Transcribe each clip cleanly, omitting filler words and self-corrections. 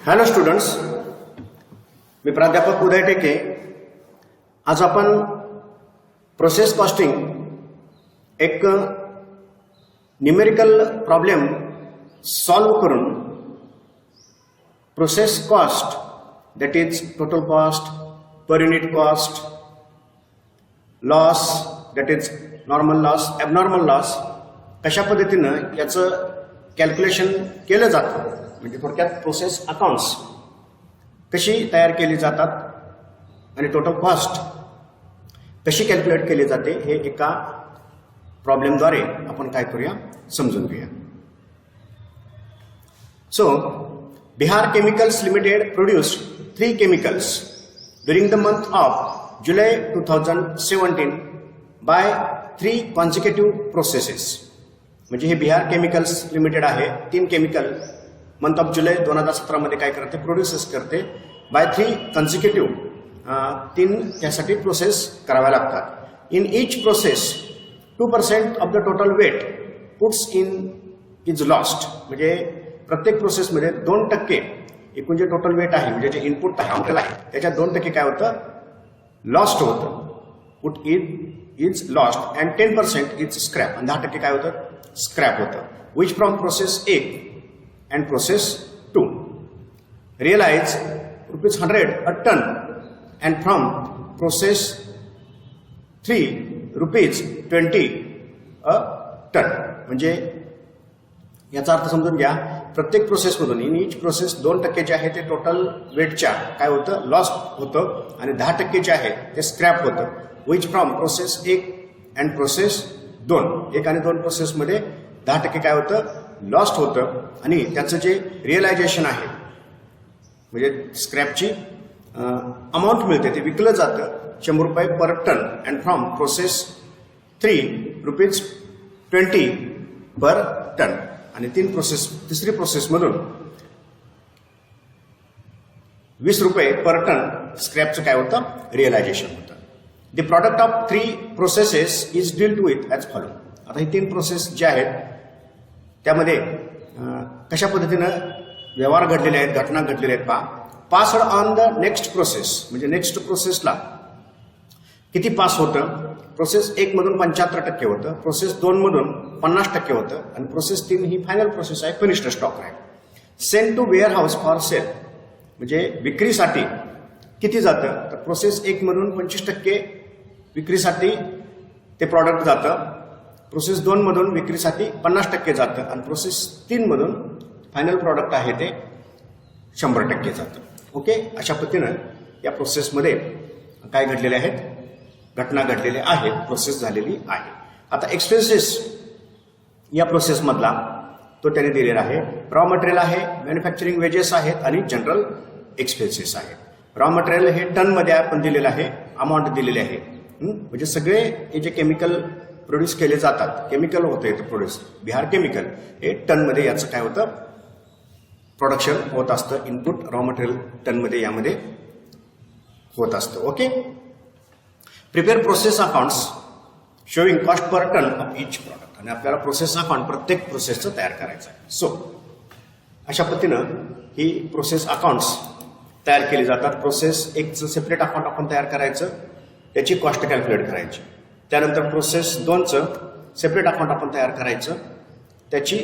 Hello students, मी प्राध्यापक उदय टेके. आज आपण प्रोसेस कॉस्टिंग एक न्यूमेरिकल प्रॉब्लेम सॉल्व करून process cost, that is total cost, per unit cost, loss, that is normal loss, abnormal loss, कशा पद्धतीनं याचं कॅल्क्युलेशन केलं जातं, म्हणजे थोडक्यात प्रोसेस अकाउंट्स कशी तयार केली जातात आणि टोटल कॉस्ट कशी कॅल्क्युलेट केली जाते हे एका प्रॉब्लेमद्वारे आपण काय करूया समजून घेऊया. So Bihar chemicals limited produced 3 chemicals during the month of July 2017 by 3 consecutive processes. म्हणजे हे बिहार केमिकल्स लिमिटेड आहे, 3 केमिकल मंथ ऑफ जुलै 2017 मध्ये काय करते, प्रोड्यूसेस करते बाय 3 consecutive 3 त्यासाठी प्रोसेस कराव्या लागतात. In each process 2% of the total weight puts in is lost. म्हणजे प्रत्येक प्रोसेसमध्ये 2% एकूण जे टोटल वेट आहे, म्हणजे जे इनपुट आहे आपल्याला आहे त्याच्यात 2% काय होतं, लॉस्ट होतं, put is lost, and 10% is scrap, आणि 10% काय होतं, स्क्रॅप होतं. Which from process 1 and process 2 realize ₹100 a ton, and from process 3 ₹20 a ton. म्हणजे याचा अर्थ समजून घ्या, प्रत्येक प्रोसेसमधून इन ईच प्रोसेस 2% जे आहे ते टोटल वेटच्या काय होतं, लॉस होतं, आणि 10% जे आहे ते स्क्रॅप होतं. Which from process 1 and process 2, 1 आणि 2 प्रोसेसमध्ये 10% काय होतं, लॉस्ट होतं, आणि त्याचं जे रिअलायझेशन आहे म्हणजे स्क्रॅपची अमाऊंट मिळते ते विकलं जातं ₹100 per ton, and from process 3 ₹20 per ton, आणि तिसरी प्रोसेसमधून ₹20 पर टन स्क्रॅपचं काय होतं, रिअलायझेशन होतं. The product of 3 processes is dealt with as follow. आता ही 3 प्रोसेस ज्या आहेत त्यामध्ये कशा पद्धतीनं व्यवहार घडलेले आहेत, घटना घडलेल्या आहेत पहा. Passed on the next process, म्हणजे नेक्स्ट प्रोसेसला किती पास होतं, प्रोसेस 1 मधून 75% होतं, प्रोसेस 2 मधून 50% होतं, आणि प्रोसेस 3 ही फायनल प्रोसेस आहे, फिनिश्ड स्टॉक आहे. Send to warehouse for sale, म्हणजे विक्रीसाठी किती जातं, तर प्रोसेस 1 मधून 25% विक्रीसाठी ते प्रॉडक्ट जातं, प्रोसेस 2 मधून विक्रीसाठी 50% जातं, आणि प्रोसेस 3 मधून फायनल प्रॉडक्ट आहे ते 100% जातं. ओके, अशा पद्धतीनं या प्रोसेसमध्ये काय घडलेले आहेत, घटना घडलेल्या आहेत, प्रोसेस झालेली आहे. आता एक्सपेन्सेस या प्रोसेसमधला तो त्याने दिलेला आहे. रॉ मटेरियल आहे, मॅन्युफॅक्चरिंग वेजेस आहेत, आणि जनरल एक्सपेन्सेस आहेत. रॉ मटेरियल हे टनमध्ये आपण दिलेलं आहे, अमाऊंट दिलेली आहे. म्हणजे सगळे हे जे केमिकल प्रोड्यूस केले जातात, केमिकल होतं येतं प्रोड्यूस, बिहार केमिकल हे टनमध्ये याचं काय होतं, प्रोडक्शन होत असतं. इनपुट रॉ मटेरियल टनमध्ये यामध्ये होत असतं. Okay, prepare process accounts showing cost per ton of each product, आणि आपल्याला प्रोसेस अकाउंट प्रत्येक प्रोसेसचं तयार करायचं आहे. सो अशा पद्धतीनं ही प्रोसेस अकाउंट्स तयार केली जातात. प्रोसेस 1चं सेपरेट अकाउंट आपण तयार करायचं, त्याची कॉस्ट कॅल्क्युलेट करायची. त्यानंतर प्रोसेस 2चं सेपरेट अकाउंट आपण तयार करायचं, त्याची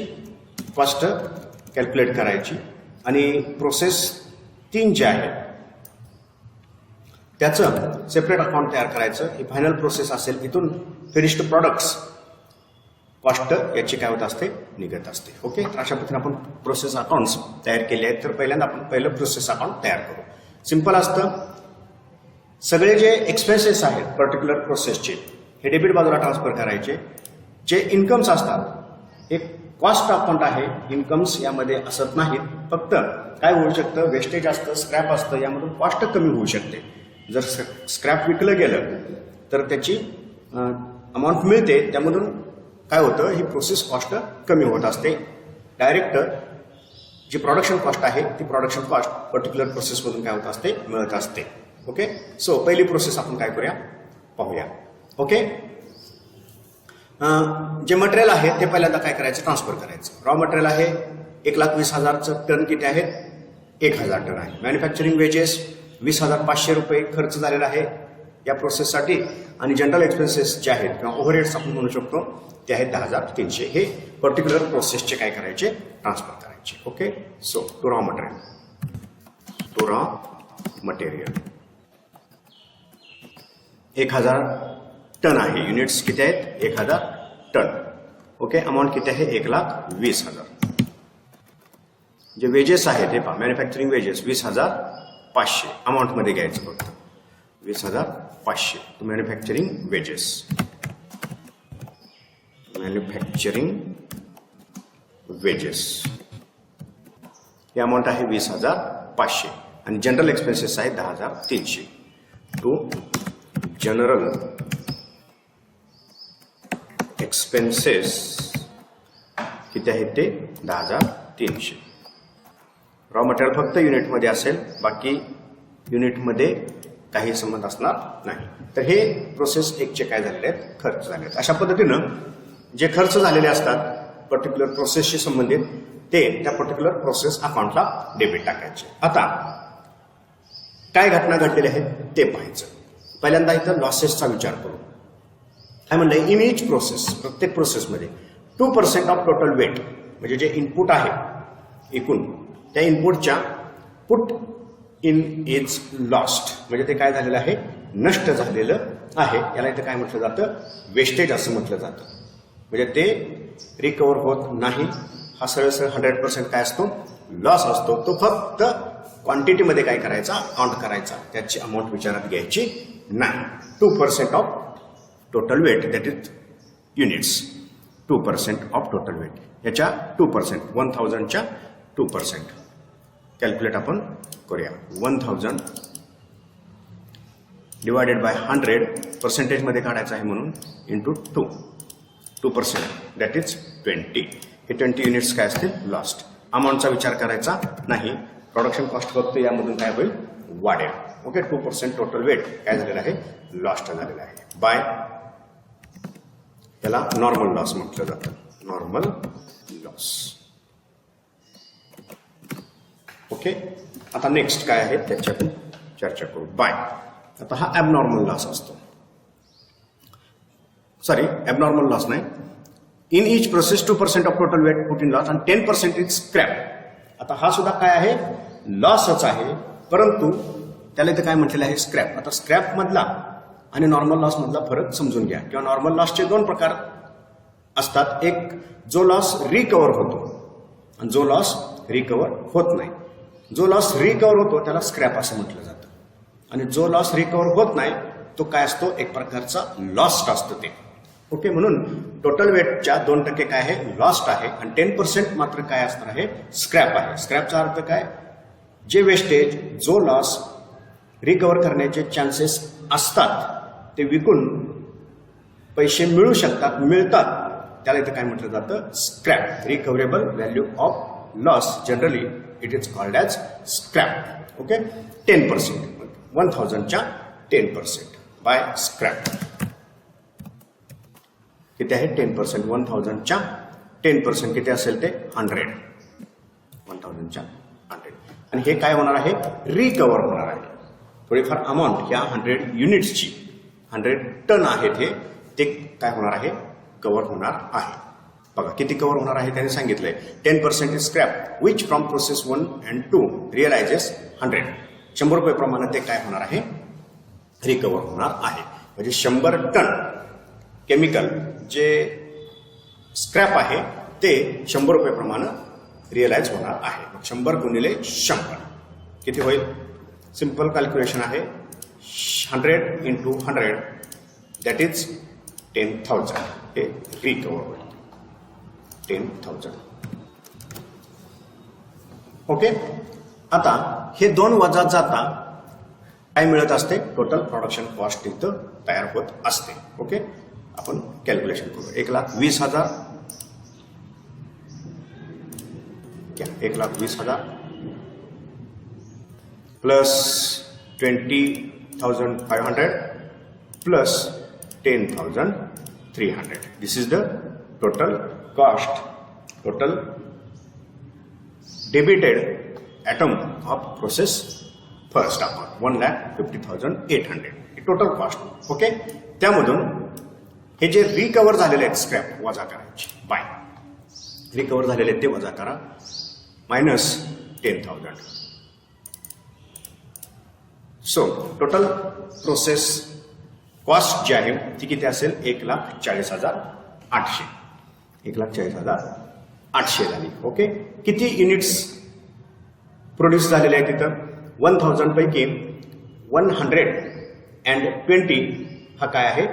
कॉस्ट कॅल्क्युलेट करायची, आणि प्रोसेस 3 जे आहे त्याचं सेपरेट अकाउंट तयार करायचं. ही फायनल प्रोसेस असेल, इथून फिनिश्ड प्रॉडक्ट्स कॉस्ट याची काय होत असते, निघत असते. ओके, तर अशा पद्धतीने आपण प्रोसेस अकाउंट्स तयार केले आहेत. तर पहिल्यांदा आपण पहिलं प्रोसेस अकाउंट तयार करू. सिंपल असतं, सगळे जे एक्सपेन्सेस आहेत पर्टिक्युलर प्रोसेसचे हे डेबिट बाजूला ट्रान्सफर करायचे. जे इन्कम्स असतात एक कॉस्ट अकाउंट आहे, इन्कम्स यामध्ये असत नाहीत. फक्त काय होऊ शकतं, वेस्टेज असतं, स्क्रॅप असतं, यामधून कॉस्ट कमी होऊ शकते. जर स्क्रॅप विकलं गेलं तर त्याची अमाऊंट मिळते, त्यामधून काय होतं, ही प्रोसेस कॉस्ट कमी होत असते. डायरेक्ट जी प्रोडक्शन कॉस्ट आहे ती प्रोडक्शन कॉस्ट पर्टिक्युलर प्रोसेसमधून काय होत असते, मिळत असते. ओके, सो पहिली प्रोसेस आपण काय करूया पाहूया. ओके, जे मटेरियल आहे ते पहिल्यांदा काय करायचं, ट्रान्सफर करायचं. रॉ मटेरियल आहे 1,20,000 टन किती आहेत, 1000 टन आहे. मॅन्युफॅक्चरिंग वेजेस 20,500 रुपये खर्च झालेला आहे या प्रोसेससाठी आणि जनरल एक्सपेन्सेस जे आहेत किंवा ओव्हरहेड्स आपण म्हणू शकतो ते आहेत 10,300. हे पर्टिक्युलर प्रोसेसचे काय करायचे, ट्रान्सफर करायचे. Okay, so to raw material 1000 ton आहे. युनिट्स किती आहेत, 1000 टन. ओके, अमाऊंट किती आहे, 1,20,000. जे वेजेस आहेत हे पहा, मॅन्युफॅक्चरिंग वेजेस 20,500 अमाऊंट मध्ये घ्यायचं फक्त 20,500. मॅन्युफॅक्चरिंग वेजेस ही अमाऊंट आहे 20,500 आणि जनरल एक्सपेन्सेस आहे 10,300. टू जनरल एक्सपेन्सेस किती आहेत ते 10,300. रॉ मटेरियल फक्त युनिटमध्ये असेल, बाकी युनिटमध्ये काही संबंध असणार नाही. तर हे प्रोसेस एकचे काय झालेले आहेत, खर्च झाले आहेत. अशा पद्धतीनं जे खर्च झालेले असतात पर्टिक्युलर प्रोसेसशी संबंधित ते त्या पर्टिक्युलर प्रोसेस अकाउंटला डेबिट टाकायचे. आता काय घटना घडलेल्या आहेत ते पाहायचं. पहिल्यांदा इथं लॉसेसचा विचार करू. काय म्हणलंय, इन इच प्रोसेस, प्रत्येक प्रोसेसमध्ये 2% ऑफ टोटल वेट, म्हणजे जे इनपुट आहे एकूण त्या इनपुटच्या पुट इन इज लॉस्ट, म्हणजे ते काय झालेलं आहे, नष्ट झालेलं आहे. याला इथं काय म्हटलं जातं, वेस्टेज असं म्हटलं जातं. म्हणजे ते रिकवर होत नाही. हा सरळ 100% काय असतो, लॉस असतो. तो फक्त क्वांटिटीमध्ये काय करायचा, काउंट करायचा, त्याची अमाऊंट विचारात घ्यायची नाही. 2% of total weight, that is units. 2% of total weight, याच्या 2%, 1000च्या 2%. कॅल्क्युलेट आपण करूया. 1000 डिवायडेड बाय 100 पर्सेंटेजमध्ये काढायचं आहे म्हणून इंटू 2%, दॅट इज 20. हे 20 युनिट्स काय असतील, लॉस्ट. अमाऊंटचा विचार करायचा नाही. प्रोडक्शन कॉस्ट फक्त यामधून काय होईल, वाढेल. ओके, 2% टोटल वेट काय झालेलं आहे, लॉस्ट झालेलं आहे. बाय याला नॉर्मल लॉस म्हटलं जातं, नॉर्मल लॉस. ओके, आता नेक्स्ट काय आहे त्याची आपण चर्चा करू. बाय आता हा ॲबनॉर्मल लॉस असतो. सॉरी, ॲबनॉर्मल लॉस नाही. In each process 2% of total weight put in loss आणि 10% इज स्क्रॅप. आता हा सुद्धा काय आहे, लॉसच आहे, परंतु त्याला इथं काय म्हटलेलं आहे, स्क्रॅप. आता स्क्रॅप मधला आणि नॉर्मल लॉस मधला फरक समजून घ्या. किंवा नॉर्मल लॉसचे 2 प्रकार असतात. एक जो लॉस रिकवर होतो आणि जो लॉस रिकवर होत नाही. जो लॉस रिकवर होतो त्याला स्क्रॅप असं म्हटलं जातं आणि जो लॉस रिकवर होत नाही तो काय असतो, एक प्रकारचा लॉस्ट असतो ते. ओके, म्हणून टोटल वेटच्या 2% काय आहे, लॉस्ट आहे आणि 10% मात्र काय असणार आहे, स्क्रॅप आहे. स्क्रॅपचा अर्थ काय, जे वेस्टेज, जो लॉस रिकवर करण्याचे चान्सेस असतात ते विकून पैसे मिळू शकतात, मिळतात, त्याला इथं काय म्हटलं जातं, scrap. Recoverable value of loss generally it is called as scrap. Okay, 10%, 1000च्या 10% बाय स्क्रॅप. किती आहे, 10%. 1000च्या 10% किती असेल ते 100. 1000च्या 100. आणि हे काय होणार आहे, रिकवर होणार आहे. थोडीफार अमाऊंट या 100 युनिट्सची, 100 टन आहेत हे, ते काय होणार आहे, कव्हर होणार आहे. बघा किती कव्हर होणार आहे त्याने सांगितलंय. 10% is scrap which from process 1 and 2 realises 100. 100 रुपये प्रमाणे ते काय होणार आहे, रिकवर होणार आहे. म्हणजे 100 टन केमिकल जे स्क्रॅप आहे ते 100 रुपये प्रमाणे रिअलाइज होणार आहे. 100 गुणिले 100 किती होईल, सिंपल कॅल्क्युलेशन आहे. 100 into 100 दॅट इज 10,000. हे रिकवर होईल 10,000. ओके, आता हे 2 वजा जाता काय मिळत असते, टोटल प्रोडक्शन कॉस्ट इथं तयार होत असते. ओके, आपण कॅल्क्युलेशन करू. 1,20,000 1,20,000 plus 20,500 plus 10,300. This is the total cost, total debited ॲटम ऑफ प्रोसेस फर्स्ट आपण 1,50,800 ही टोटल कॉस्ट. ओके, त्यामधून हे जे रिकवर झालेले आहेत स्क्रॅप वजा करायचे बाय रिकवर झालेले आहेत ते वजा करा minus 10,000. So total process cost जी आहे ती किती असेल 1,40,800. 1,40,800 झाली. ओके, किती युनिट्स प्रोड्यूस झालेले आहेत तिथं 1,000 पैकी 120 हा काय आहे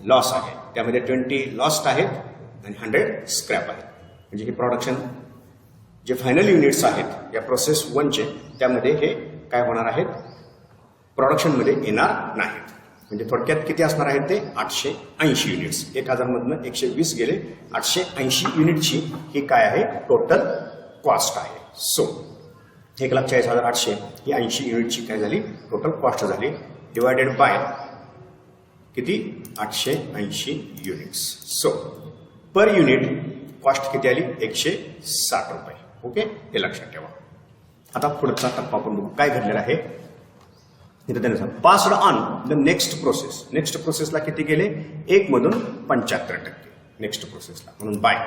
लॉस आहे. त्यामध्ये 20 लॉस्ट आहेत आणि 100 स्क्रॅप आहेत. म्हणजे हे प्रोडक्शन जे फायनल युनिट्स आहेत या प्रोसेस 1चे त्यामध्ये हे काय होणार आहेत प्रोडक्शनमध्ये येणार नाहीत. म्हणजे थोडक्यात किती असणार आहेत ते 880 युनिट्स. 1,000 मधनं 120 गेले 880 युनिटची ही काय आहे टोटल कॉस्ट आहे. सो 1,40,800 ही 80 युनिटची काय झाली टोटल कॉस्ट झाली डिवायडेड बाय किती 880 units. So per unit cost किती आली 160 रुपये. ओके, हे लक्षात ठेवा. आता पुढचा टप्पा आपण बघू काय घडलेला आहे. इथं त्याने सांग passed on the next process. Next प्रोसेसला किती गेले 1 मधून 75% नेक्स्ट प्रोसेसला. म्हणून बाय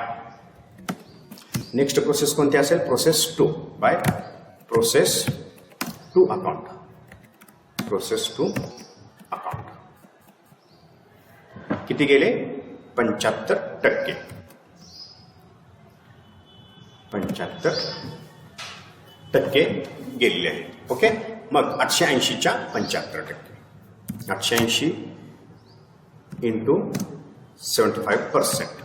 नेक्स्ट प्रोसेस कोणती असेल process 2 by process 2 account. Process 2 account किती गेले 75% 75% गेलेले आहेत. ओके, मग 880च्या 75%. 880 इंटू 75%.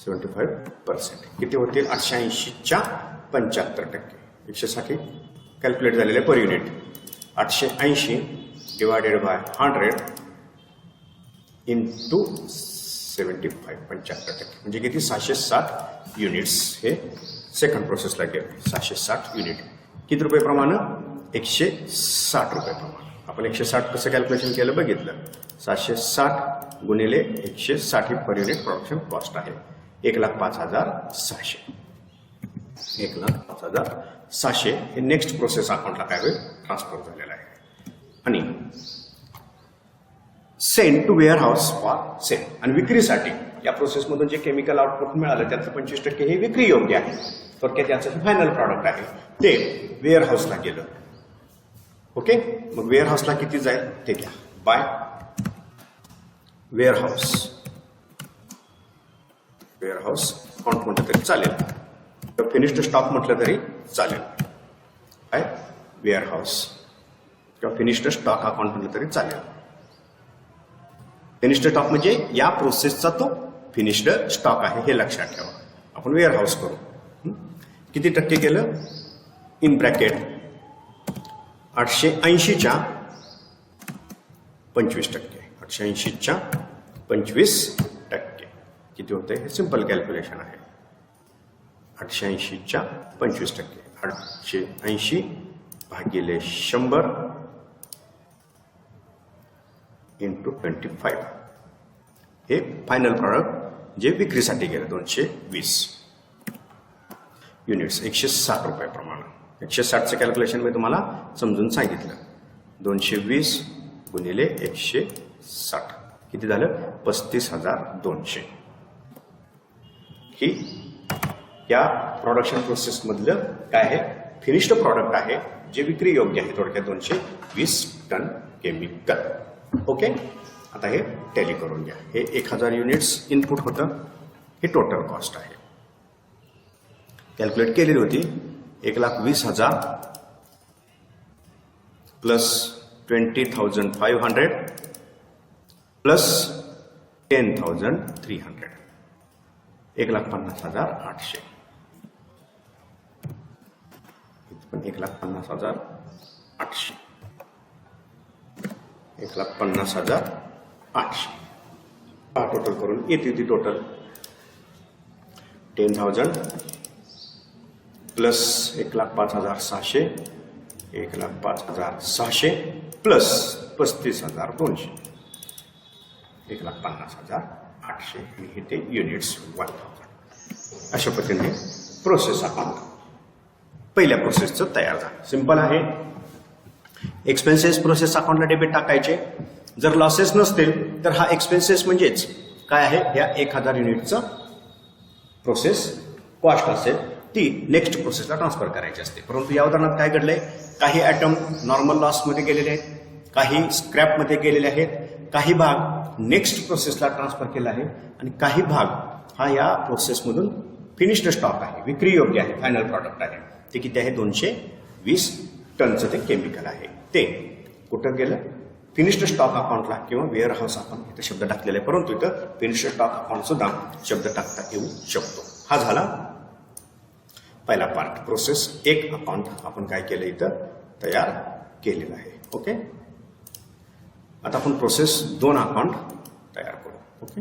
75% किती होतील 880च्या 75%. 160 कॅल्क्युलेट झालेले per unit. 880 divided by 100 into 75 75% म्हणजे किती 660 युनिट्स हे सेकंड प्रोसेसला गेले. 660 युनिट किती रुपये प्रमाणे 160 रुपये प्रमाणे. आपण 160 कसं कॅल्क्युलेशन केलं बघितलं. 760 गुणिले 160 पर युनिट प्रोडक्शन कॉस्ट आहे 1,05,600. 1,05,600 हे नेक्स्ट प्रोसेस अकाउंटला काय होईल ट्रान्सफर झालेला आहे. आणि send to warehouse for sale. आणि विक्रीसाठी या प्रोसेसमधून जे केमिकल आउटपुट मिळालं त्याचं 25% हे विक्री योग्य आहे. थोडक्यात याचं फायनल प्रॉडक्ट आहे ते वेअर हाऊसला गेलं. ओके, मग वेअर हाऊसला किती जाईल ते घ्या by warehouse. Warehouse account म्हटलं तरी चालेल, फिनिश्ड स्टॉक म्हटलं तरी चालेल. काय वेअर हाऊस किंवा फिनिश्ड स्टॉक अकाउंट म्हटलं तरी चालेल. फिनिश्ड स्टॉक म्हणजे या प्रोसेसचा तो फिनिश्ड स्टॉक आहे हे लक्षात ठेवा. आपण वेअर हाऊस करू. किती टक्के गेलं इन ब्रॅकेट 880च्या 25%. 880च्या 25% किती होते हे सिंपल कॅल्क्युलेशन आहे. 880च्या 25% 880 भागिले 100 इंटू 25 हे फायनल प्रॉडक्ट जे विक्रीसाठी गेलं 220 युनिट्स 160 रुपये प्रमाणे. 160चं कॅल्क्युलेशन मी तुम्हाला समजून सांगितलं. 220 गुणिले 160 किती झालं 35,200. ही या प्रोडक्शन प्रोसेसमधलं काय आहे फिनिश्ड प्रॉडक्ट आहे जे विक्री योग्य आहे. थोडक्यात 220 टन केमिकल. ओके, आता हे टॅली करून घ्या. हे 1,000 युनिट्स इनपुट होतं. हे टोटल कॉस्ट आहे कॅल्क्युलेट केलेली होती 1,20,000 प्लस 20,500 प्लस 10,300 1,50,800. 1,50,800 1,50,800 हा टोटल करून येते ती टोटल 10,000 प्लस 1,05,600 1,05,600 प्लस 35,200 1,50,800 आणि हे ते युनिट्स 1,000. अशा पद्धतीने प्रोसेस अकाउंट पहिल्या प्रोसेसचं तयार झालं. सिंपल आहे. एक्सपेन्सेस प्रोसेस अकाउंटला डेबिट टाकायचे. जर लॉसेस नसतील तर हा एक्सपेन्सेस म्हणजेच काय आहे, ह्या 1000 युनिटचं प्रोसेस कॉस्ट असेल ती नेक्स्ट प्रोसेसला ट्रान्सफर करायची असते. परंतु या उदाहरणात काय घडलंय, काही आयटम नॉर्मल लॉसमध्ये गेलेले आहेत, काही स्क्रॅपमध्ये गेलेले आहेत, काही भाग नेक्स्ट प्रोसेसला ट्रान्सफर केला आहे आणि काही भाग हा या प्रोसेसमधून फिनिश्ड स्टॉक आहे, विक्री योग्य आहे, फायनल प्रॉडक्ट आहे. ते किती आहे, 220 टनचं ते केमिकल आहे. ते कुठं गेलं, फिनिश्ड स्टॉक अकाउंटला किंवा वेअर हाऊस आपण इथं शब्द टाकलेला आहे, परंतु इथं फिनिश्ड स्टॉक अकाउंट सुद्धा शब्द टाकता येऊ शकतो. हा झाला पहिला पार्ट. प्रोसेस 1 अकाउंट आपण काय केलं इथं तयार केलेलं आहे. ओके. आता आपण प्रोसेस 2 अकाउंट तयार करू. ओके.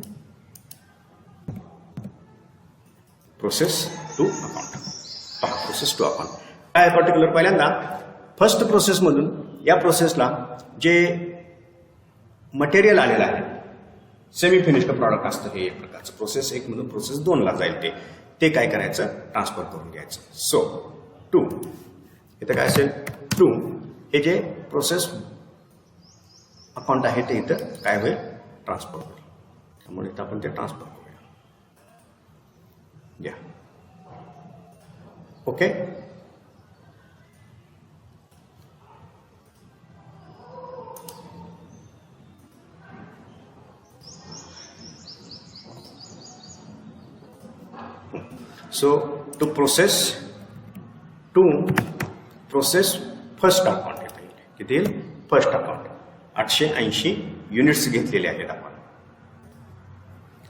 प्रोसेस 2 अकाउंट पहा. प्रोसेस 2 अकाउंट काय पर्टिक्युलर, पहिल्यांदा फर्स्ट प्रोसेसमधून या प्रोसेसला जे मटेरियल आलेलं आहे, सेमी फिनिश्ड प्रॉडक्ट असतं हे एक प्रकारचं. प्रोसेस 1 मधून प्रोसेस 2 ला जाईल ते काय करायचं, ट्रान्सफर करून घ्यायचं. सो 2 इथं काय असेल, 2 हे जे प्रोसेस अकाउंट आहे ते इथं काय होईल, ट्रान्सफर होईल. त्यामुळे इथं आपण ते ट्रान्सफर करूया. या okay. So to process first account येईल. किती येईल, फर्स्ट अकाउंट 880 युनिट्स घेतलेले आहेत आपण.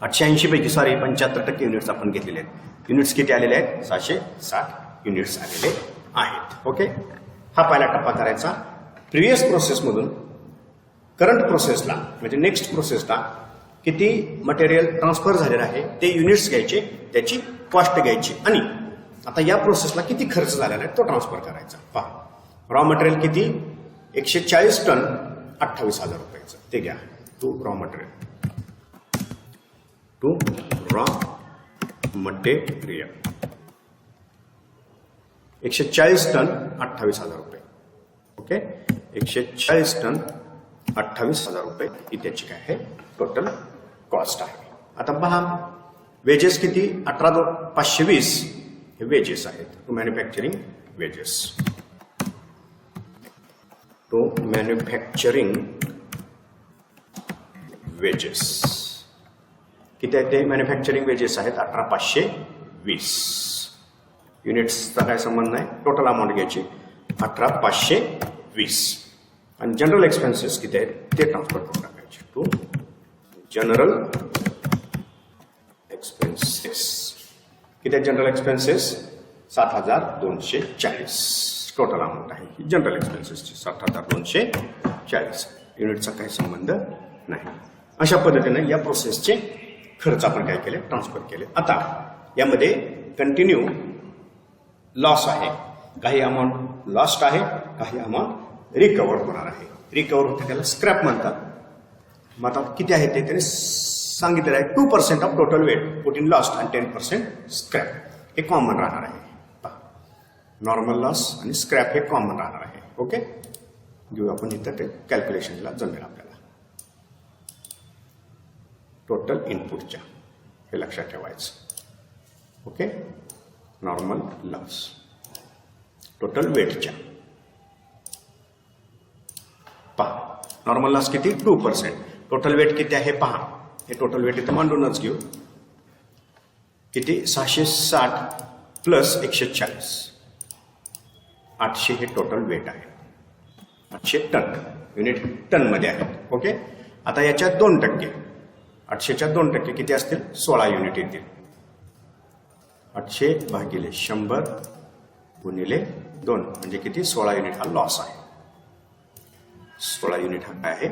880 पैकी 75% युनिट्स आपण घेतलेले आहेत. युनिट्स किती आलेले आहेत, 760 युनिट्स आलेले आहेत. ओके. हा पहिला टप्पा करायचा. प्रिव्हियस प्रोसेसमधून करंट प्रोसेसला म्हणजे नेक्स्ट प्रोसेसला किती मटेरियल ट्रान्सफर झालेलं आहे ते युनिट्स घ्यायचे, त्याची कॉस्ट घ्यायची आणि आता या प्रोसेसला किती खर्च झालेला आहे तो ट्रान्सफर करायचा. पहा, रॉ मटेरियल किती, 140 टन 28,000 रुपयाचं ते घ्या. टू रॉ मटेरियल 140 टन 28,000 रुपये. ओके. 140 टन 28,000 रुपये ही त्याची काय आहे, टोटल कॉस्ट आहे. आता पहा, वेजेस किती, 18,520 हे वेजेस आहेत. To manufacturing wages, to manufacturing wages किती आहेत ते, मॅन्युफॅक्चरिंग वेजेस आहेत 18,520. युनिट्सचा काय संबंध नाही, टोटल अमाऊंट घ्यायची 18,520. आणि जनरल एक्सपेन्सेस किती आहेत ते ट्रान्सफर करून टाकायचे. टू जनरल एक्सपेन्सेस किती आहेत, जनरल एक्सपेन्सेस 7,240 टोटल अमाऊंट आहे जनरल एक्सपेन्सेसची, 7,240. युनिटचा काही संबंध नाही. अशा पद्धतीने या प्रोसेसचे खर्च आपण काय केले, ट्रान्सफर केले. आता यामध्ये कंटिन्यू लॉस आहे, काही अमाऊंट लॉस्ट आहे, काही अमाऊंट रिकवर होणार आहे. रिकवर होते त्याला स्क्रॅप म्हणतात. मग आता किती आहे ते त्याने सांगितलेलं आहे, 2% of total weight put in lost आणि 10% स्क्रॅप. हे कॉमन राहणार आहे. नॉर्मल लॉस आणि स्क्रॅप हे कॉमन राहणार आहे. ओके. घेऊ आपण इथं ते कॅल्क्युलेशनला जमेल आपल्याला. टोटल इनपुटच्या हे लक्षात ठेवायचं. ओके. नॉर्मल लॉस टोटल वेटच्या पहा. नॉर्मल लॉस किती, 2%. टोटल वेट किती आहे पहा. हे टोटल वेट इथं मांडूनच घेऊ. किती, 660 प्लस 140, 800 हे टोटल वेट आहे. 800 टन युनिट टन मध्ये आहे. ओके. आता याच्यात 2%, 800च्या 2% किती असतील, 16 युनिट येतील. 800 भागिले 100 गुणिले 2 म्हणजे किती, 16 युनिट हा लॉस आहे. 16 युनिट हा काय आहे,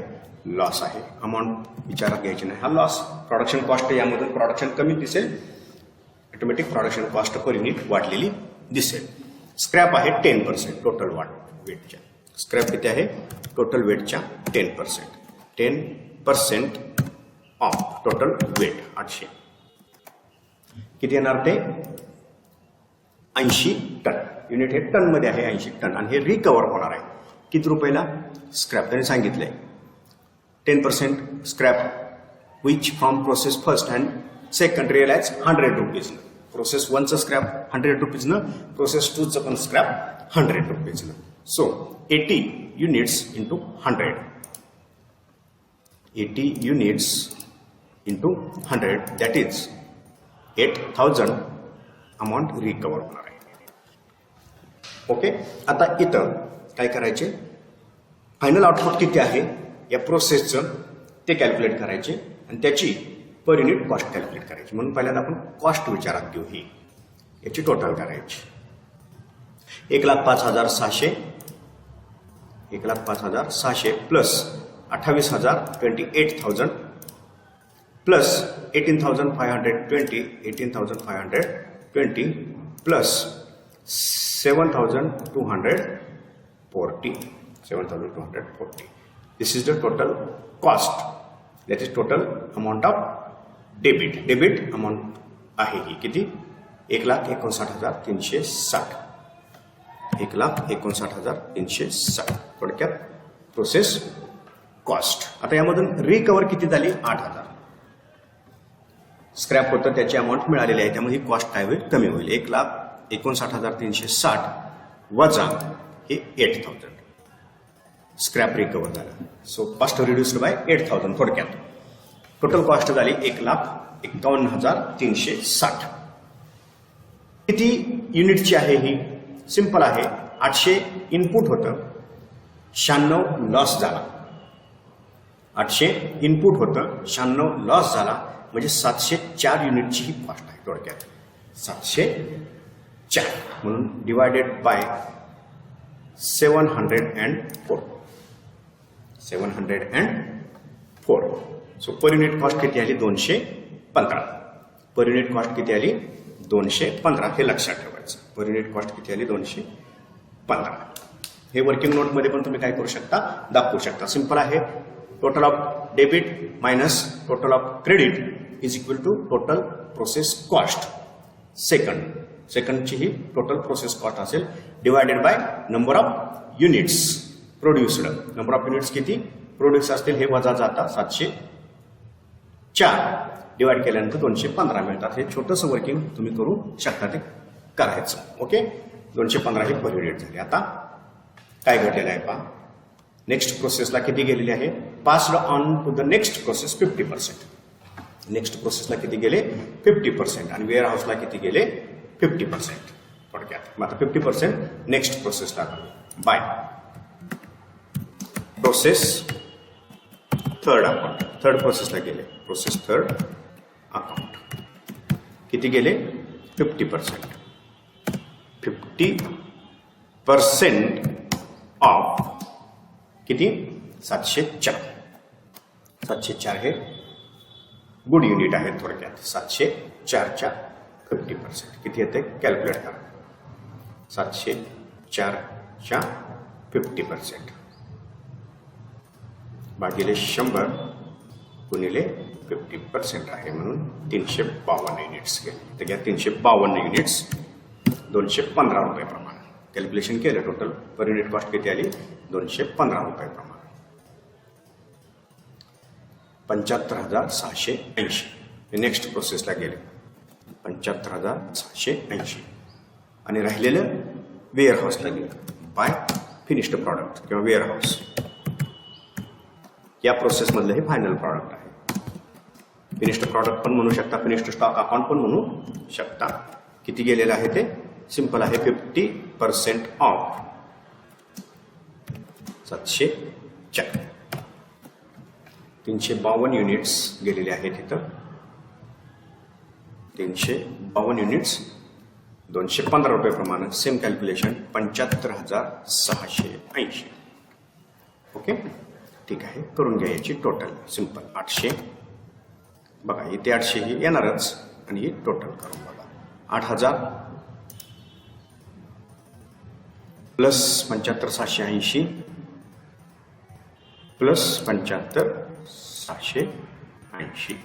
लॉस आहे. अमाऊंट विचारात घ्यायची नाही, हा लॉस. प्रोडक्शन कॉस्ट यामधून प्रोडक्शन कमी दिसेल, automatic production cost per unit वाढलेली दिसेल. स्क्रॅप आहे 10% टोटल वेटच्या. स्क्रॅप किती आहे, टोटल वेटच्या 10%. 10% ऑफ टोटल वेट 800 किती येणार ते, 80 टन. युनिट हे टनमध्ये आहे, 80 टन, आणि हे रिकवर होणार आहे किती रुपयाला? स्क्रॅप त्यांनी सांगितलंय 10% scrap which from process first and second realise 100 रुपीजनं. प्रोसेस 1चं स्क्रॅप 100 रुपीजनं, प्रोसेस 2चं पण स्क्रॅप 100 रुपीजनं. So 80 units into 100, 80 units into 100 that is 8,000 amount recover होणार आहे. ओके, आता इथं काय करायचे? फायनल आउटपुट किती आहे या प्रोसेसचं ते कॅल्क्युलेट करायचे आणि त्याची पर युनिट कॉस्ट कॅल्क्युलेट करायची. म्हणून पहिल्यांदा आपण कॉस्ट विचारात घेऊ. ही याची टोटल करायची. 1,05,600, 1,05,600 plus 28,000 28,000 plus 18,520 18,520 plus 7,240 7,240. This is the total cost. That is total amount of debit. Debit amount आहे ही किती? 1,59,360. 1,59,360 थोडक्यात प्रोसेस कॉस्ट. आता यामधून रिकवर किती झाली? 8,000. स्क्रॅप होतं त्याची अमाऊंट मिळालेली आहे, त्यामुळे ही कॉस्ट काय होईल? कमी होईल. 1,59,360 वजा हे 8,000 स्क्रॅप रिकवर झालं. So cost reduced by 8,000. थोडक्यात टोटल कॉस्ट झाली 1,51,360. किती युनिटची आहे ही? सिंपल आहे. 800 इनपुट होतं, 96 लॉस झाला. 800 इनपुट होतं, 96 लॉस झाला, म्हणजे 704 युनिटची ही कॉस्ट आहे. थोडक्यात 704 म्हणून divided by 704. 704. So per unit cost किती आली? 215. पर युनिट कॉस्ट किती आली? 215. हे लक्षात ठेवायचं. पर युनिट कॉस्ट किती आली? 215. हे वर्किंग नोटमध्ये पण तुम्ही काय करू शकता? दाखवू शकता. सिंपल आहे. Total of debit minus total of credit is equal to total process cost सेकंडची ही टोटल प्रोसेस कॉस्ट असेल divided by number of units produced. Number of units किती प्रोड्यूस असतील हे वजा जातात 704 डिवाइड केल्यानंतर 215 मिळतात. हे छोटंसं वर्किंग तुम्ही करू शकता, ते करायचं. ओके, 215 हे पर युनिट झाले. आता काय घडलेलं आहे पहा. नेक्स्ट प्रोसेसला किती गेलेली आहे? Passed on to the next process 50%. Next प्रोसेसला किती गेले? 50%. आणि वेअर हाऊसला किती गेले? 50%. थोडक्यात आता 50% नेक्स्ट प्रोसेसला by process third account. Third प्रोसेसला गेले. प्रोसेस थर्ड अकाउंट किती गेले? 50%. 50% ऑफ किती? 704. 704 हे गुड युनिट आहे. थोडक्यात 704च्या 50% किती येते? कॅल्क्युलेट करा. 704च्या 50% भागिले 100 गुणिले 50% आहे, म्हणून 352 युनिट्स गेले. तर घ्या 352 युनिट्स 215 रुपये प्रमाणे कॅल्क्युलेशन केलं. टोटल पर युनिट कॉस्ट किती आली? 215 रुपये प्रमाणे. 75,680 नेक्स्ट प्रोसेसला गेले. 75,680 आणि राहिलेलं वेअर हाऊसला गेलं बाय फिनिश्ड प्रॉडक्ट किंवा वेअर हाऊस. या प्रोसेसमधलं हे फायनल प्रॉडक्ट आहे. फिनिश्ड प्रॉडक्ट पण म्हणू शकता, फिनिश्ड स्टॉक अकाउंट पण म्हणू शकता. किती गेलेलं आहे ते? सिंपल आहे. 50% ऑफ 704. 352 युनिट्स गेलेले आहेत इथं. 352 युनिट्स 215 रुपये प्रमाणे. Same calculation 75,680. ओके, ठीक आहे. करून घ्या याची टोटल. सिंपल 800 बघा, इथे 800 ही येणारच आणि ही टोटल करून बघा. 8,000 प्लस 75,680 प्लस 75,680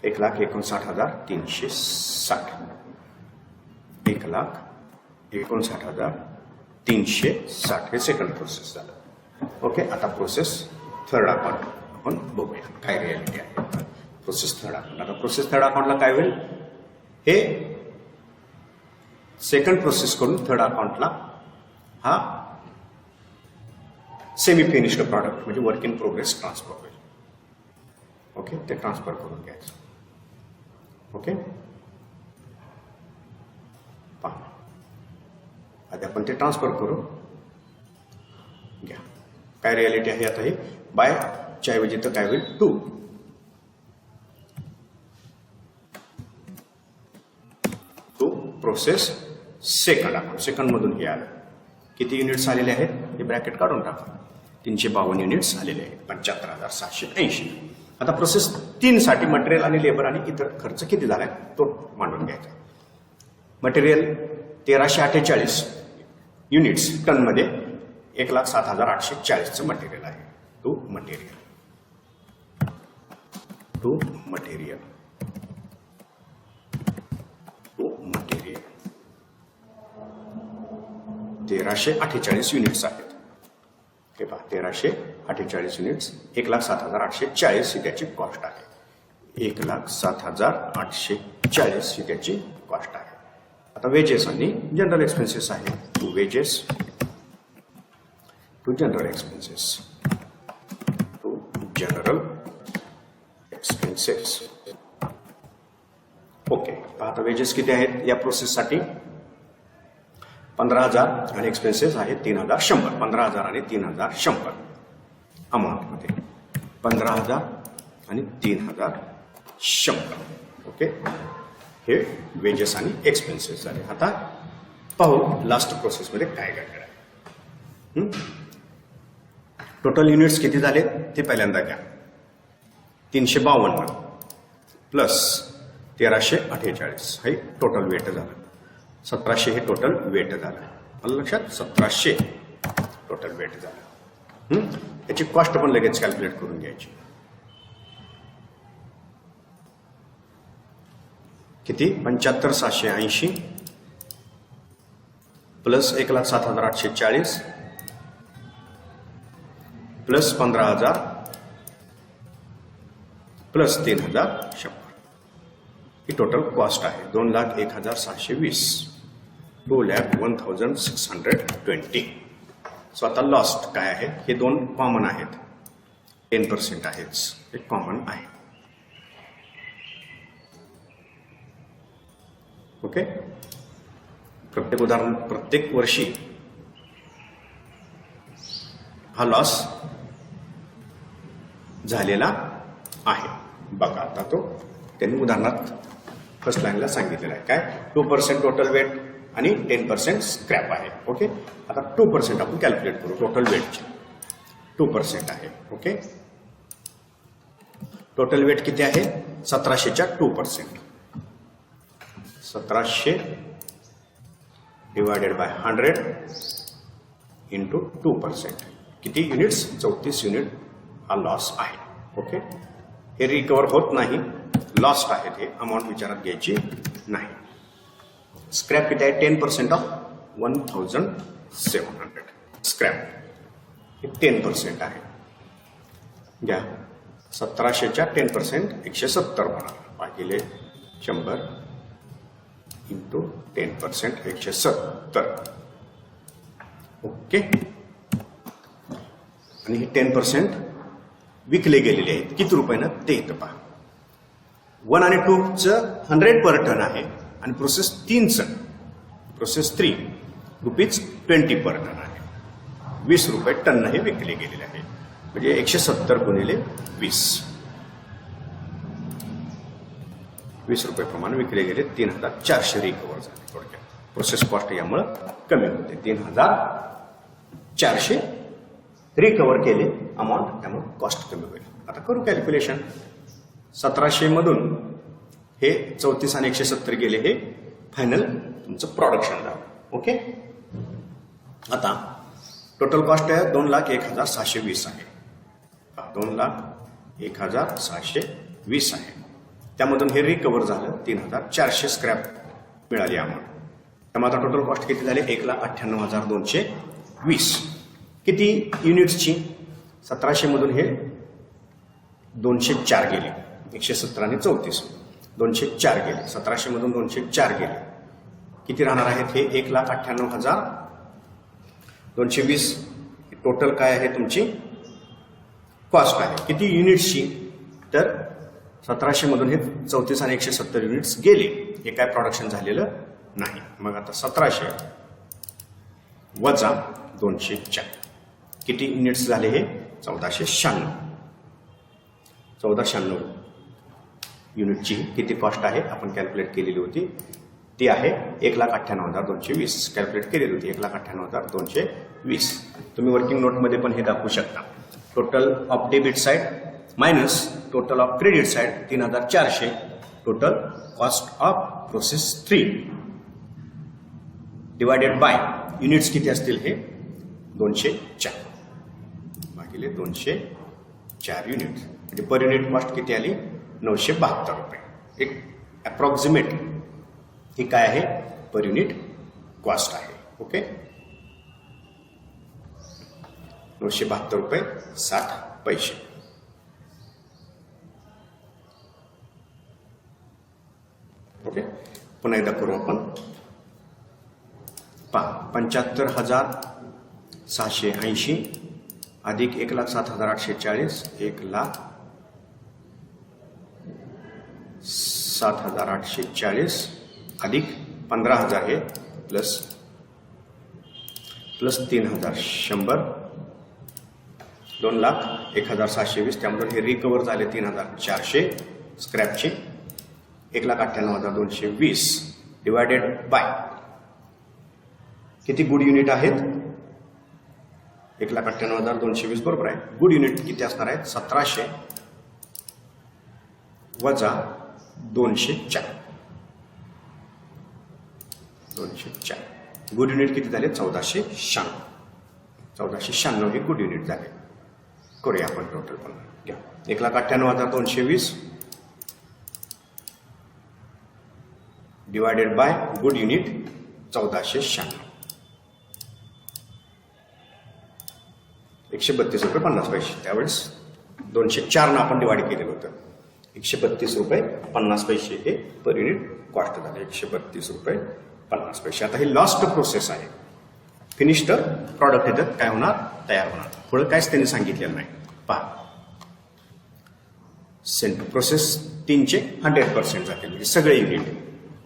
1,59,360. 59,360 हे सेकंड प्रोसेस झालं. ओके, आता प्रोसेस थर्ड अकाउंट आपण बघूया काय रियालिटी आहे. Process third account. आता प्रोसेस थर्ड अकाउंटला काय होईल, हे सेकंड प्रोसेस करून थर्ड अकाउंटला हा सेमी फिनिश्ड प्रॉडक्ट म्हणजे वर्क इन प्रोग्रेस ट्रान्सफर होईल. ओके, ते ट्रान्सफर करून घ्यायचं. ओके, पहा आधी आपण ते ट्रान्सफर करू घ्या. काय रियालिटी आहे आता, हे बाय च्या ऐवजी तर काय होईल, to process second account. Second मधून हे आलं. किती युनिट्स आलेले आहेत हे ब्रॅकेट काढून टाका. 352 युनिट्स आलेले आहेत, 75,780. आता प्रोसेस 3 साठी मटेरियल आणि लेबर आणि इतर खर्च किती झालाय तो मांडून घ्यायचा. मटेरियल 1348 युनिट्स टन मध्ये 1,07,840चं मटेरियल आहे. टू मटेरियल 1348 युनिट्स आहेत. हे पहा, 1348 युनिट्स 1,07,840 ही त्याची कॉस्ट आहे. 1,07,840 ही त्याची कॉस्ट आहे. आता वेजेस आणि जनरल एक्सपेन्सेस आहे. To wages to general expenses okay, आता वेजेस किती आहेत या प्रोसेससाठी, 15,000 आणि एक्सपेन्सेस आहेत 3,100. 15,000 आणि 3,100 अमाऊंटमध्ये 15,000 आणि 3,100. ओके, हे वेजेस आणि एक्सपेन्सेस झाले. आता पाहू लास्ट प्रोसेसमध्ये काय काय करायचं. टोटल युनिट्स किती झाले ते पहिल्यांदा घ्या. 352 प्लस 1348 हे टोटल वेट झालं. 1700 हे टोटल वेट झालं. मला लक्षात, 1700 टोटल वेट झालं. याची कॉस्ट पण लगेच कॅल्क्युलेट करून घ्यायची. किती, 75,780 प्लस 1,07,840 प्लस 15,000 प्लस 3,100 ही टोटल कॉस्ट आहे. 2,01,720 2,01,620. सो आता लॉस्ट काय आहे, हे दोन कॉमन आहेत. 10% आहेच, हे कॉमन आहे. ओके, प्रत्येक वर्षी हा लॉस झालेला आहे. बघा आता तो त्यांनी उदाहरणात फर्स्ट लाईनला सांगितलेलं आहे. काय, 2% टोटल वेट आणि 10% स्क्रॅप आहे. ओके, आता 2% आपण कॅल्क्युलेट करू. टोटल वेटचे 2% आहे. ओके, टोटल वेट किती आहे, 1700च्या 2%. 1700 डिवायडेड बाय 100 इंटू 2%. किती युनिट्स, 34 युनिट हा लॉस आहे. ओके, हे रिकवर होत नाही, लॉस्ट आहेत. हे अमाऊंट विचारात घ्यायची नाही. स्क्रॅप किती आहे, 10% ऑफ 1,700. स्क्रॅप हे 10% आहे. घ्या, 1700च्या 10% 170 होणार भागिले 100 इंटू 10% 170. ओके, आणि हे 10% विकले गेलेले आहेत. किती रुपयानं ते इथं पहा. 1 आणि 2चं 100 पर टन आहे आणि प्रोसेस 3चं ₹20 पर टन आहे. 20 रुपये टन हे विकले गेलेले आहे. म्हणजे 170 गुणिले 20 रुपये प्रमाणे विकले गेले. 3,400 रिकवर झाले. थोडक्यात प्रोसेस कॉस्ट यामुळे कमी होते. 3,400 रिकवर केले अमाऊंट, त्यामुळे कॉस्ट कमी होईल. आता करू कॅल्क्युलेशन. 1700 मधून हे 34 आणि 170 गेले, हे फायनल तुमचं प्रोडक्शन झालं. ओके, आता टोटल कॉस्ट आहे 2,01,720 आहे. 2,01,720 आहे. त्यामधून हे रिकवर झालं 3,400 स्क्रॅप मिळाली अमाऊंट. तर मग आता टोटल कॉस्ट किती झाली 1,98,220. किती युनिट्सची 1700 मधून हे 204 गेले, 117 आणि 34 204 गेले, 1700 मधून 204 गेले. किती राहणार आहेत हे 1,98,220. टोटल काय आहे तुमची कॉस्ट आहे. किती युनिट्सची तर 1700 मधून हे 34 आणि 170 युनिट्स गेले, हे काय प्रोडक्शन झालेलं नाही. मग आता 1700 वजा 204 किती युनिट्स झाले हे 1496 युनिटची किती कॉस्ट आहे आपण कॅल्क्युलेट केलेली होती, ती आहे 1,98,220. कॅल्क्युलेट केलेली होती 1,98,220. तुम्ही वर्किंग नोटमध्ये पण हे दाखवू शकता. Total of debit side minus total of credit side 3,400. Total cost of process 3 divided by units किती असतील हे 204 भागिले 204 युनिट. म्हणजे पर युनिट कॉस्ट किती आली 972 रुपये. एक अप्रॉक्सिमेट ही काय आहे पर युनिट कॉस्ट आहे. ओके 972 रुपये 60 पैसे. ओके पुन्हा एकदा करू आपण. 75,680 अधिक 1,07,840 1,07,840 अधिक 15,000 हे प्लस 3,000 100 2,01,720. त्यामधून हे रिकवर झाले 3,400 स्क्रॅपचे 1,98,220 डिवायडेड बाय किती गुड युनिट आहेत 1,98,220 बरोबर आहे. गुड युनिट किती असणार आहेत 1700 वजा 204 गुड युनिट किती झाले 1496 हे गुड युनिट झाले. करूया आपण टोटल पण घ्या 1,98,220 डिवायडेड बाय गुड युनिट 1496 132 रुपये 50 पैसे. त्यावेळेस 204 आपण डिवाइड केलेलं होतं. 132 रुपये 50 पैसे हे पर युनिट कॉस्ट झाले 132 रुपये 50 पैसे. आता ही लास्ट प्रोसेस आहे. फिनिश्ड प्रॉडक्ट ह्याच्यात काय होणार तयार होणार. पुढे काहीच त्यांनी सांगितलेलं नाही. पहा सेंट प्रोसेस 3चे 100% जातील म्हणजे सगळे युनिट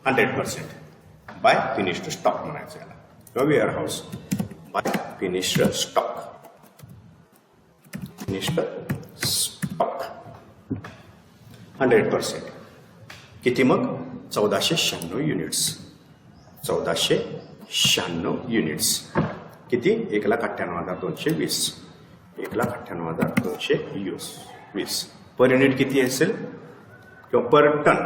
100% बाय फिनिश्ड स्टॉक म्हणायचं याला किंवा warehouse by finished stock. Finished stock 100% किती मग 1496 युनिट्स 1496 युनिट्स किती 1,98,220 1,98,220 पर युनिट किती असेल किंवा पर टन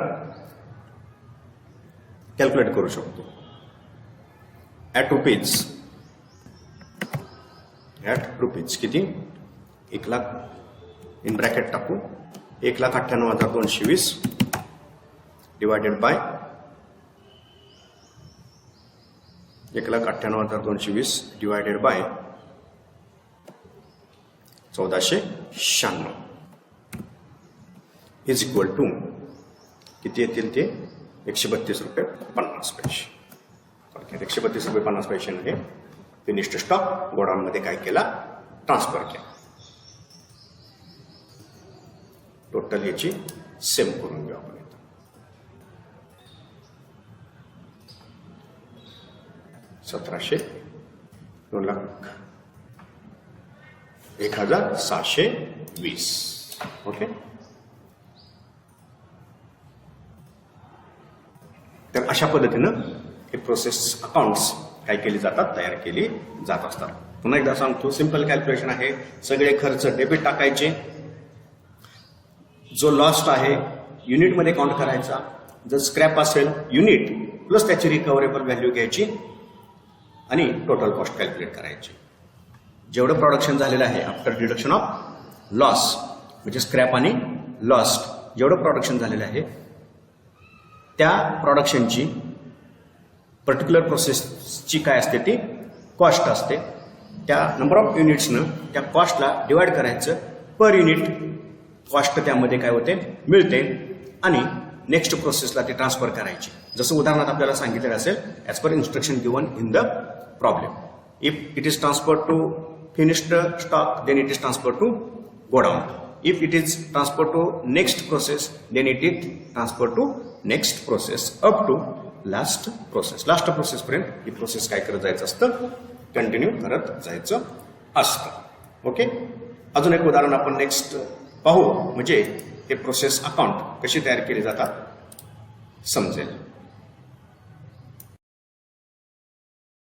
कॅल्क्युलेट करू शकतो. ॲट रुपीज किती 1,00,000 इन ब्रॅकेट टाकू 1,98,220 divided by 1,98,220 divided by 1496 is equal to किती येतील ते 132 रुपये 50 पैसे. 132 रुपये 50 पैशांमध्ये फिनिश्ड स्टॉक गोडाऊनमध्ये काय केला ट्रान्सफर केला. टोटल याची सेम करून घेऊ आपण. 1700 1,720 ओके. तर अशा पद्धतीनं हे प्रोसेस अकाउंट्स काय केली जातात तयार केली जात असतात. पुन्हा एकदा सांगतो सिंपल कॅल्क्युलेशन आहे. सगळे खर्च डेबिट टाकायचे. जो लॉस्ट आहे युनिटमध्ये काउंट करायचा. जर स्क्रॅप असेल युनिट प्लस त्याची रिकव्हरेबल व्हॅल्यू घ्यायची आणि टोटल कॉस्ट कॅल्क्युलेट करायची. जेवढं प्रोडक्शन झालेलं आहे आफ्टर डिडक्शन ऑफ लॉस म्हणजे स्क्रॅप आणि लॉस्ट जेवढं प्रोडक्शन झालेलं आहे त्या प्रोडक्शनची पर्टिक्युलर प्रोसेसची काय असते ती कॉस्ट असते. त्या नंबर ऑफ युनिट्सनं त्या कॉस्टला डिवाइड करायचं, पर युनिट कॉस्ट त्यामध्ये काय होते मिळते आणि नेक्स्ट प्रोसेसला ते ट्रान्सफर करायचे. जसं उदाहरणार्थ आपल्याला सांगितलेलं असेल as per instruction given in the problem. If it is transfer to finished stock then it is transfer to godown. If it is transferred to next process, then it is transferred to next process up to last process. Last process पर्यंत ही process काय करत जायचं असतं, continue करत जायचं असतं. Okay, अजून एक उदाहरण आपण नेक्स्ट पाहू, म्हणजे हे प्रोसेस अकाउंट कशी तयार केली जातात समजेल.